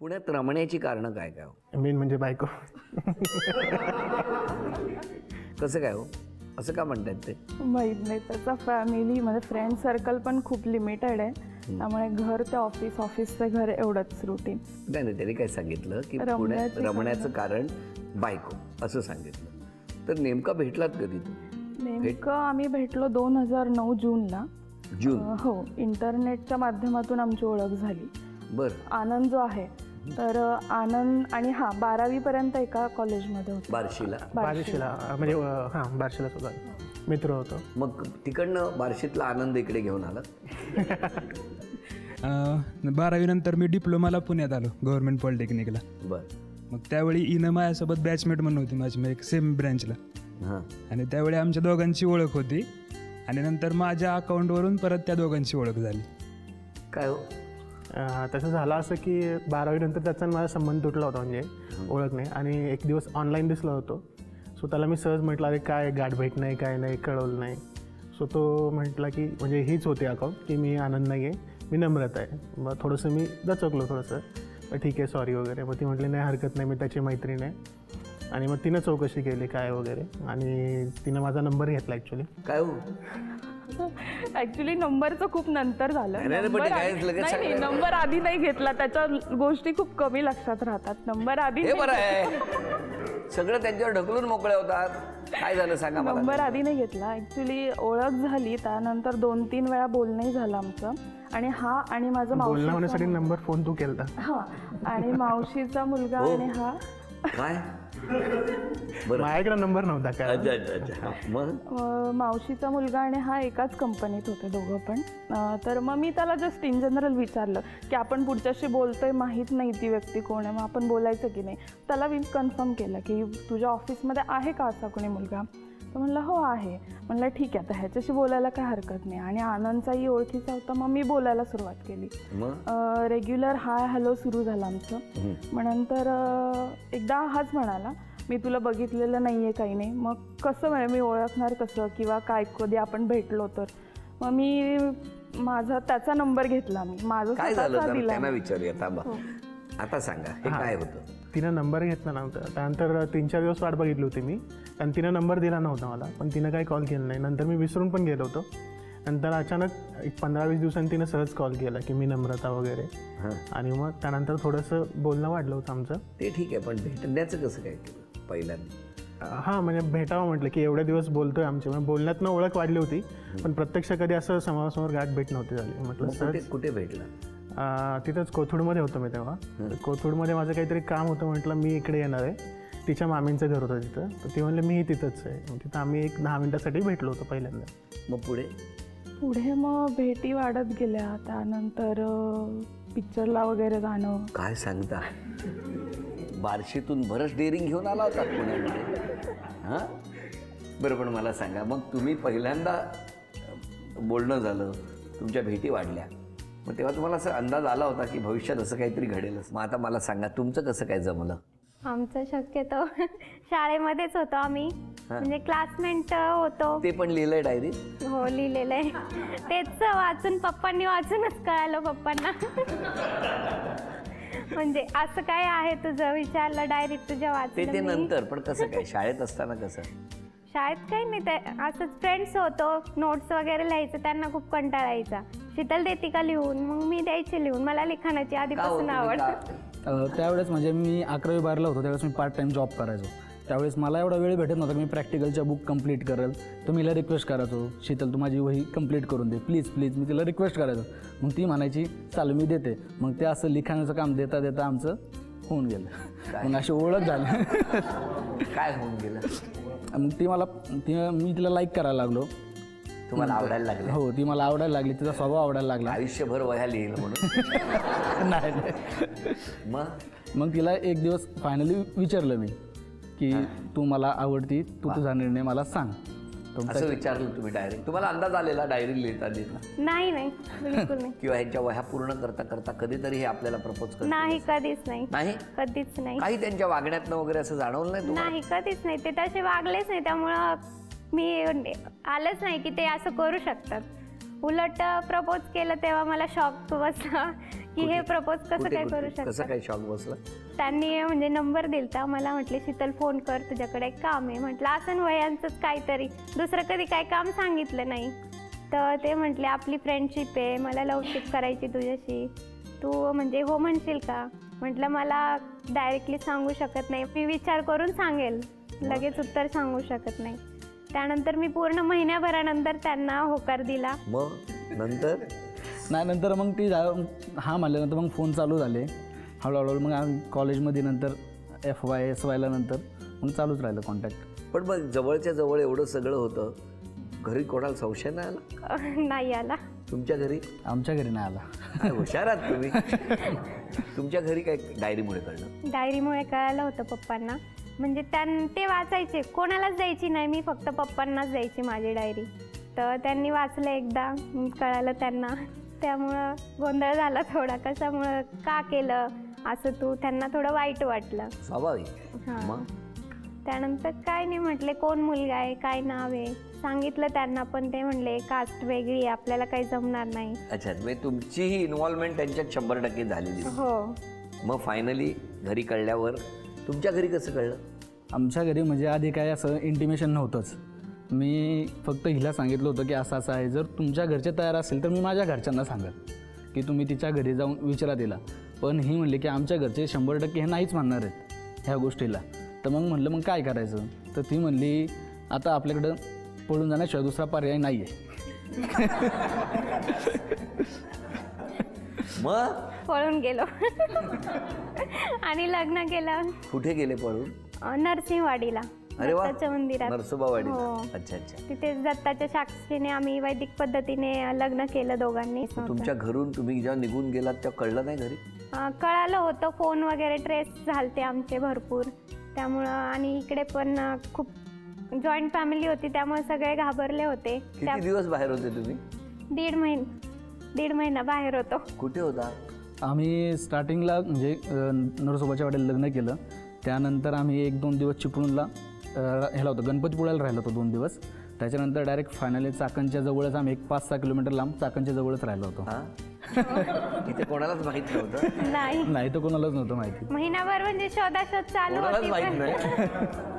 पुण्यात रमण्याची कारणं काय काय हो? मेन म्हणजे बायको. कसं काय हो, असं का म्हणतात ते? माहीत नाही. त्याचा फॅमिली म्हणजे फ्रेंड सर्कल पण खूप लिमिटेड आहे, त्यामुळे घर ते ऑफिस, ऑफिस ते घर एवढंच रुटीन. नाही नाही, त्यांनी काय सांगितलं की पुण्यात रमण्याचं कारण बायको असं सांगितलं. तर नेमका भेटलात कधी तू? नेमकं आम्ही भेटलो 2009 जूनला. जून? हो, इंटरनेटच्या माध्यमातून आमची ओळख झाली. बरं. आनंद जो आहे, तर आनंद आणि 12वी पर्यंत एका कॉलेजमध्ये होतो. बार्शीला? बार्शीला म्हणजे हां, बार्शीला सुद्धा मित्र होतो. मग तिकडनं बार्शीतला आनंद इकडे घेऊन आला? 12वी नंतर मी डिप्लोमाला पुण्यात आलो गव्हर्नमेंट पॉलिटेक्निकला. बरं. मग त्यावेळी इनं माझ्यासोबत बॅचमेट म्हणून होती माझी, मग एक सेम ब्रँचला. हां. आणि त्यावेळी आमच्या दोघांची ओळख होती आणि नंतर माझ्या अकाउंटवरून परत त्या दोघांची ओळख झाली. काय हो? तसं झालं असं की 12वी नंतर त्याचा माझा संबंध तुटला होता, म्हणजे ओळख नाही. आणि एक दिवस ऑनलाईन दिसला होतो. सो त्याला मी सहज म्हटलं, अरे काय गाठ भेट नाही, काय नाही, कळवलं नाही. सो तो म्हटला की म्हणजे हीच होती अकाउंट, की मी आनंद नाही आहे, मी नम्रता आहे. मग थोडंसं मी दचकलो थोडंसं, ठीक आहे सॉरी वगैरे. मग ती म्हटली नाही हरकत नाही, मी त्याची मैत्रीण आहे. आणि मग तिनं चौकशी केली काय वगैरे, आणि तिनं माझा नंबर घेतला ॲक्च्युली. काय हो? ॲक्च्युली नंबरचं खूप नंतर झालं. नंबर आधी नाही घेतला, त्याच्या गोष्टी खूप कमी लक्षात राहतात. नंबर आधी हे बरं आहे, सगळं त्यांच्यावर ढकलून मोकळे होतात. काय झालं सांगा मला. नंबर आधी नाही घेतला. ॲक्च्युली ओळख झाली, त्यानंतर 2-3 वेळा बोलणंही झालं आमचं. आणि आणि माझं बोलणं होण्यासाठी नंबर फोन तू केला. हां, आणि मावशीचा मुलगा आणि काय माझ्याकडे नंबर नव्हता काय. मग मावशीचा मुलगा आणि एकाच कंपनीत होते दोघं पण. तर मग मी त्याला जस्ट इन जनरल विचारलं की आपण पुढच्याशी बोलतोय, माहीत नाही ती व्यक्ती कोण आहे, मग आपण बोलायचं की नाही. त्याला मी कन्फर्म केलं की तुझ्या ऑफिसमध्ये आहे का असा कोणी मुलगा. तर म्हणलं हो आहे. म्हणलं ठीक आहे, तर ह्याच्याशी बोलायला काय हरकत नाही. आणि आनंदचाही ओळखीचा होता, मग मी बोलायला सुरुवात केली. रेग्युलर हाय हॅलो सुरू झालं आमचं. मग नंतर एकदा हाच म्हणाला, मी तुला बघितलेलं नाही आहे, काही नाही. मग कसं म्हणजे मी ओळखणार कसं, किंवा काय कधी आपण भेटलो तर. मग मी त्याचा नंबर घेतला, मी माझं काय झालं त्यांना विचारूया. थांबा, आता सांगा हे काय होतं. तिनं नंबर घेतला नव्हता. त्यानंतर 3-4 दिवस वाट बघितली होती मी, कारण तिनं नंबर दिला नव्हता मला. पण तिनं काही कॉल केला नाही. नंतर मी विसरून पण गेलो होतो. नंतर अचानक एक 15-20 दिवसांनी तिनं सहज कॉल केला की मी नम्रता वगैरे. आणि मग त्यानंतर थोडंसं बोलणं वाढलं होतं आमचं. ते ठीक आहे, पण भेटण्याचं कसं काय केलं पहिल्यांदा? हां, म्हणजे भेटावं म्हटलं की एवढे दिवस बोलतोय आमचे, म्हणजे बोलण्यातनं ओळख वाढली होती, पण प्रत्यक्ष कधी असं समोरासमोर गाठ भेट नव्हती झाली. म्हटलं सहज. कुठे भेटला? तिथंच कोथरूडमध्ये होतो मी तेव्हा. कोथरूडमध्ये माझं काहीतरी काम होतं, म्हटलं मी इकडे येणार आहे. तिच्या मामींचं घर होतं तिथं, तर ती म्हणले मीही तिथंच आहे. तिथं आम्ही एक 10 मिनिटासाठी भेटलो होतो पहिल्यांदा. मग पुढे मग भेटी वाढत गेल्या. त्यानंतर पिक्चरला वगैरे जाणं. काय सांगता, बार्शीतून बरंच डेअरिंग घेऊन आला होता पुण्यामध्ये. हां बरं, पण मला सांगा, मग तुम्ही पहिल्यांदा बोलणं झालं, तुमच्या भेटी वाढल्या, मग तेव्हा तुम्हाला असं अंदाज आला होता की भविष्यात असं काहीतरी घडेलच? मग आता मला सांगा, तुमचं कसं काय जमलं? आमचं शक्यतो शाळेमध्येच होतो आम्ही, म्हणजे क्लासमेट होतो. ते पण लिहिलंय डायरीत? हो, लिहिलेलं आहे. तेच वाचून पप्पांनी वाचूनच कळालं पप्पांना. म्हणजे असं काय आहे तुझं, विचारलं डायरीत तुझ्या वाचलं. ते नंतर, पण कसं काय शाळेत असताना कसं? शाळेत काही नाही, ते असंच फ्रेंड्स होतो, नोट्स वगैरे लिहायचं. त्यांना खूप कंटाळा यायचा, शीतल देती का लिहून, मग मी द्यायची लिहून. मला लिखाणाची आधीपासून आवड. त्यावेळेस म्हणजे मी 11वी 12ला होतो, त्यावेळेस मी पार्ट टाईम जॉब करायचो. त्यावेळेस मला एवढा वेळ भेटत नव्हता, मी प्रॅक्टिकलच्या बुक कंप्लीट करेल. तर मी तिला रिक्वेस्ट करायचो, शीतल तू माझी वही कंप्लीट करून दे प्लीज प्लीज. मी तिला रिक्वेस्ट करायचो, मग ती म्हणायची चालू मी देते. मग ते असं लिखाणाचं काम देता देता आमचं होऊन गेलं. मग अशी ओळख झाली. काय होऊन गेलं? मग मी तिला लाईक करायला लागलो. तुम्हाला आवडायला लागलं? हो, ती मला आवडायला लागली, तिचा स्वभाव आवडायला लागला. आयुष्यभर वह्या लिहिल म्हणून? नाही. मग तिला एक दिवस फायनली विचारलं मी की तू मला आवडती, तू तुझा निर्णय मला सांग. असं विचारलं तुम्ही डायरेक्ट? तुम्हाला अंदाज आलेला डायरी लिहिता लिहिता? नाही नाही, बिलकुल नाही. किंवा ह्यांच्या वह्या पूर्ण करता करता कधीतरी हे आपल्याला प्रपोज करतात? नाही, कधीच नाही. नाही, कधीच नाही. काही त्यांच्या वागण्यातनं वगैरे असं जाणवलं नाही तुम्हाला? नाही, कधीच नाही. ते तसे वागलेच नाही, त्यामुळं मी आलंच नाही की ते असं करू शकतात. उलट प्रपोज केलं तेव्हा मला शॉक बसला की हे प्रपोज कसं कुठे- काय कुठे? करू कसं शकतात. काय शॉक बसला? त्यांनी म्हणजे नंबर दिलता मला, म्हटले शीतल फोन कर, तुझ्याकडे एक काम आहे. म्हटलं असं वयांचंच काहीतरी, दुसरं कधी काय काम सांगितलं नाही. तर ते म्हटले आपली फ्रेंडशिप आहे, मला लवशिप करायची तुझ्याशी, तू म्हणजे हो म्हणशील का. म्हटलं मला डायरेक्टली सांगू शकत नाही, मी विचार करून सांगेल, लगेच उत्तर सांगू शकत नाही. त्यानंतर मी पूर्ण महिन्याभरानंतर त्यांना होकार दिला. मग नंतर नाही, नंतर मग ती हां म्हणल्यानंतर मग फोन चालू झाले हळूहळू. मग आम्ही कॉलेजमध्ये नंतर FY SYला नंतर मग चालूच राहिलं कॉन्टॅक्ट. पण मग जवळच्या जवळ एवढं सगळं होतं, घरी कोणाला संशय नाही आला? नाही आला. तुमच्या घरी? आमच्या घरी नाही आला. काय हुशार आहात तुम्ही. तुमच्या घरी काय डायरीमुळे कळलं? डायरीमुळे कळालं होतं पप्पांना. म्हणजे ते वाचायचे, कोणालाच द्यायची नाही मी, फक्त पप्पांनाच द्यायची माझी डायरी. तर त्यांनी वाचलं एकदा, कळालं त्यांना. त्यामुळं गोंधळ झाला थोडा, कशामुळं का केलं असं तू, त्यांना थोडं वाईट वाटलं. स्वाभाविक. हां. मग त्यानंतर काय नाही, म्हटले कोण मुलगा आहे, काय नाव आहे, सांगितलं त्यांना. पण ते म्हणले कास्ट वेगळी आहे, आपल्याला काही जमणार नाही. अच्छा, म्हणजे तुमची ही इन्व्हॉल्वमेंट त्यांच्यात 100% झालेली. हो. मग फायनली घरी कळल्यावर तुमच्या घरी कसं कळलं? आमच्या घरी म्हणजे आधी काय असं इंटिमेशन नव्हतंच. मी फक्त हिला सांगितलं होतं की असं असं आहे, जर तुमच्या घरचे तयार असेल तर मी माझ्या घरच्यांना सांगेल की तुम्ही तिच्या घरी जाऊन विचारा तिला. पण ही म्हणली की आमच्या घरचे 100% हे नाहीच म्हणणार आहेत ह्या गोष्टीला. तर मग म्हटलं मग काय करायचं. तर ती म्हणली आता आपल्याकडं पळून जाण्याशिवाय दुसरा पर्याय नाही आहे. मग पळून गेलो आणि लग्न केलं. कुठे गेले पळून? नरसिंहवाडीला, अरे वा, दत्ताच्या मंदिरात. नरसोबावाडी. हो. अच्छा अच्छा. तिथे दत्ताच्या साक्षीने आम्ही वैदिक पद्धतीने लग्न केलं दोघांनी. तुमच्या घरून तुम्ही जेव्हा निघून गेलात तेव्हा कळलं नाही घरी? कळालं होतं, फोन वगैरे ट्रेस झालते आमचे भरपूर. त्यामुळं आणि इकडे पण खूप जॉईंट फॅमिली होती, त्यामुळे सगळे घाबरले होते. किती दिवस बाहेर होते तुम्ही? दीड महिना बाहेर होतो. कुठे होता? आम्ही स्टार्टिंगला म्हणजे नरसोबाच्या वाड्याला लग्न केलं. त्यानंतर आम्ही 1-2 दिवस चिपळूणला ह्याला होतं, गणपतीपुळ्याला राहिलो होतो 2 दिवस. त्याच्यानंतर डायरेक्ट फायनली चाकणच्या जवळच, आम्ही 5-6 किलोमीटर लांब चाकणच्या जवळच राहिलो होतो. हा? तिथे कोणालाच माहित नव्हतं? नाही, तर कोणालाच नव्हतं माहिती. महिनाभर म्हणजे शोधाशोध चालू कोणालाच होती. माहित नाही.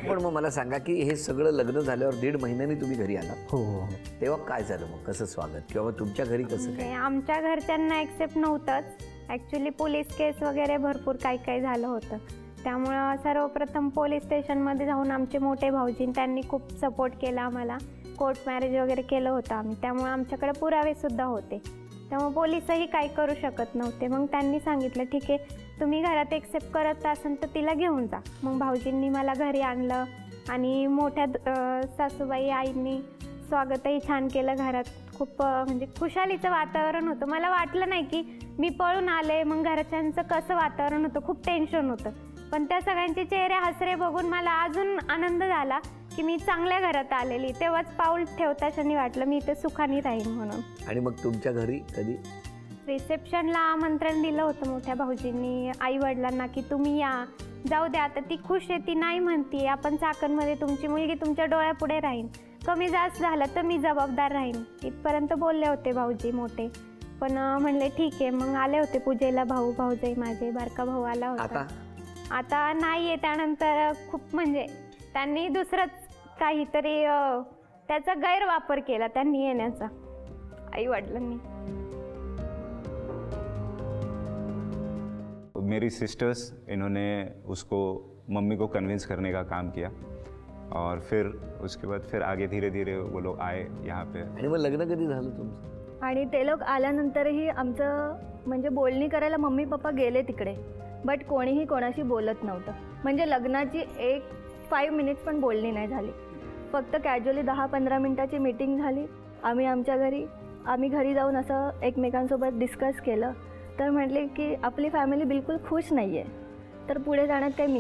पण मग मला सांगा की हे सगळं लग्न झाल्यावर 1.5 महिन्यांनी तुम्ही घरी आला, हो हो. तेव्हा काय झालं मग? कसं स्वागत किंवा तुमच्या घरी कसं काय? आमच्या घरच्यांना ॲक्सेप्ट नव्हतंच. ॲक्च्युली पोलीस केस वगैरे भरपूर काही झालं होतं. त्यामुळं सर्वप्रथम पोलीस स्टेशनमध्ये जाऊन आमचे मोठे भाऊजी त्यांनी खूप सपोर्ट केला आम्हाला. कोर्ट मॅरेज वगैरे केलं होतं आम्ही, त्यामुळे आमच्याकडे पुरावेसुद्धा होते. त्यामुळे पोलिसही काही करू शकत नव्हते. मग त्यांनी सांगितलं ठीक आहे, तुम्ही घरात एक्सेप्ट करत असाल तर तिला घेऊन जा. मग भाऊजींनी मला घरी आणलं आणि मोठ्या सासूबाई आईंनी स्वागतही छान केलं घरात. खूप म्हणजे खुशालीचं वातावरण होतं. मला वाटलं नाही की मी पळून आले, मग घरच्यांचं कसं वातावरण होतं, खूप टेन्शन होतं. पण त्या सगळ्यांचे चेहरे हसरे बघून मला अजून आनंद झाला की मी चांगल्या घरात आलेली. तेव्हाच पाऊल ठेवताना वाटलं मी इथे सुखाने राहीन म्हणून. आणि मग तुमच्या घरी कधी? रिसेप्शनला आमंत्रण दिलं होतं मोठ्या भाऊजींनी आई वडिलांना की तुम्ही या, जाऊ द्या आता ती खुश आहे, ती नाही म्हणते, आपण चाकणमध्ये तुमची मुलगी तुमच्या डोळ्यापुढे राहीन, कमी जास्त झालं तर मी जबाबदार राहीन, इथपर्यंत बोलले होते भाऊजी मोठे. पण म्हणले ठीक आहे. मग आले होते पूजेला भाऊ भाऊजाई माझे, बारका भाऊ आला होता. आता नाही आहे. त्यानंतर खूप म्हणजे त्यांनी दुसरंच काहीतरी त्याचा गैरवापर केला त्यांनी येण्याचा, आई वडिलांनी. मेरी सिस्टर्स, इन्होंने उसको मम्मी को कन्विंस करने का काम किया और फिर उसके बाद फिर आगे धीरे धीरे वो लोग आए यहाँ पे. आणि मग लग्न कधी झालं तुमचं? आणि ते लोक आल्यानंतरही आमचं म्हणजे बोलणी करायला मम्मी पप्पा गेले तिकडे, बट कोणीही कोणाशी बोलत नव्हतं. म्हणजे लग्नाची 5 मिनिट्स पण बोलणी नाही झाली. फक्त कॅज्युअली 10-15 मिनिटाची मीटिंग झाली. आम्ही घरी जाऊन असं एकमेकांसोबत डिस्कस केलं. तर म्हटले की आपली फॅमिली बिलकुल खुश नाही आहे, तर पुढे जाण्यात काही